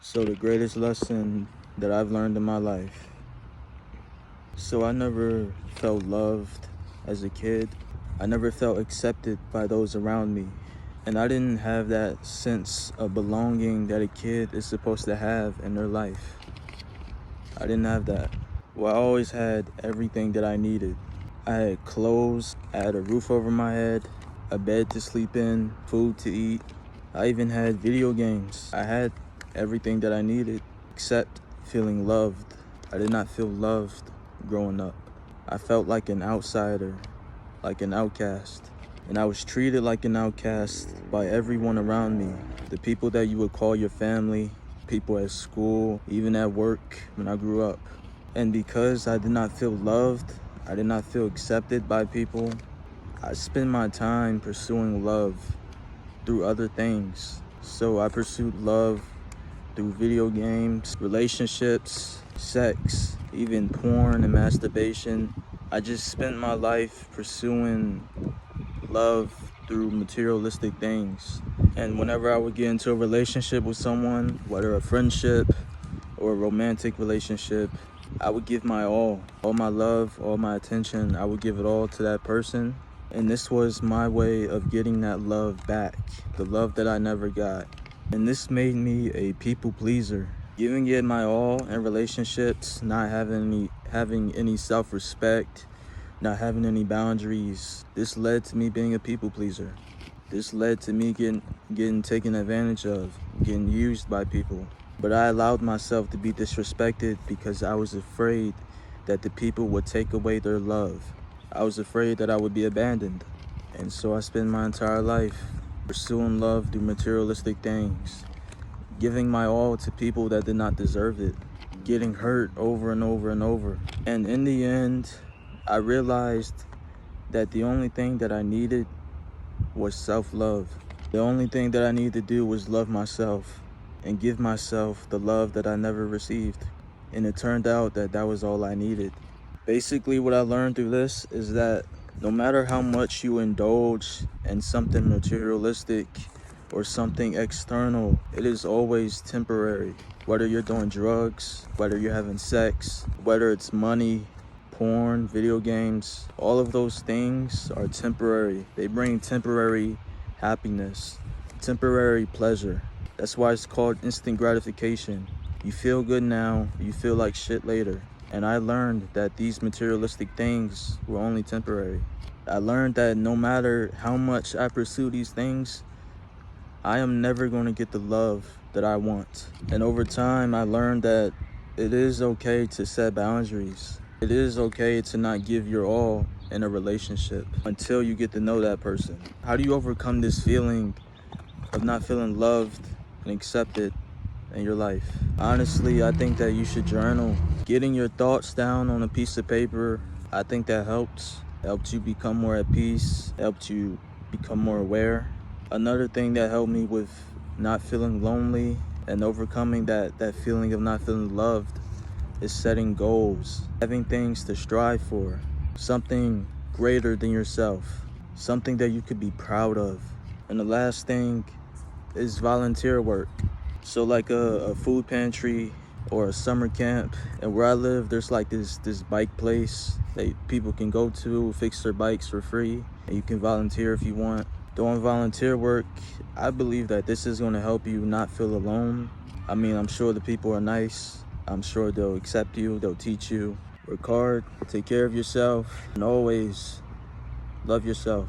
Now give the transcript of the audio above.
So the greatest lesson that I've learned in my life. So I never felt loved as a kid. I never felt accepted by those around me. And I didn't have that sense of belonging that a kid is supposed to have in their life. I didn't have that. Well, I always had everything that I needed. I had clothes, I had a roof over my head, a bed to sleep in, food to eat. I even had video games. I had everything that I needed except feeling loved. I did not feel loved growing up. I felt like an outsider, like an outcast. And I was treated like an outcast by everyone around me. The people that you would call your family, people at school, even at work when I grew up. And because I did not feel loved, I did not feel accepted by people, I spent my time pursuing love through other things. So I pursued love through video games, relationships, sex, even porn and masturbation. I just spent my life pursuing love through materialistic things. And whenever I would get into a relationship with someone, whether a friendship or a romantic relationship, I would give my all my love, all my attention. I would give it all to that person. And this was my way of getting that love back, the love that I never got. And this made me a people pleaser. Giving it my all in relationships, not having any self-respect, not having any boundaries. This led to me being a people pleaser. This led to me getting taken advantage of, getting used by people. But I allowed myself to be disrespected because I was afraid that the people would take away their love. I was afraid that I would be abandoned. And so I spent my entire life pursuing love through materialistic things, giving my all to people that did not deserve it, getting hurt over and over and over. And in the end, I realized that the only thing that I needed was self-love. The only thing that I needed to do was love myself and give myself the love that I never received. And it turned out that that was all I needed. Basically, what I learned through this is that no matter how much you indulge in something materialistic or something external, it is always temporary. Whether you're doing drugs, whether you're having sex, whether it's money, porn, video games, all of those things are temporary. They bring temporary happiness, temporary pleasure. That's why it's called instant gratification. You feel good now, you feel like shit later. And I learned that these materialistic things were only temporary. I learned that no matter how much I pursue these things, I am never going to get the love that I want. And over time, I learned that it is okay to set boundaries. It is okay to not give your all in a relationship until you get to know that person. How do you overcome this feeling of not feeling loved and accepted in your life? Honestly, I think that you should journal. Getting your thoughts down on a piece of paper, I think that helps. Helped you become more at peace, helped you become more aware. Another thing that helped me with not feeling lonely and overcoming that feeling of not feeling loved is setting goals, having things to strive for, something greater than yourself, something that you could be proud of. And the last thing is volunteer work. So like a food pantry or a summer camp. And where I live, there's like this bike place that people can go to, fix their bikes for free. And you can volunteer if you want. Doing volunteer work, I believe that this is going to help you not feel alone. I mean, I'm sure the people are nice. I'm sure they'll accept you, they'll teach you. Work hard, take care of yourself, and always love yourself.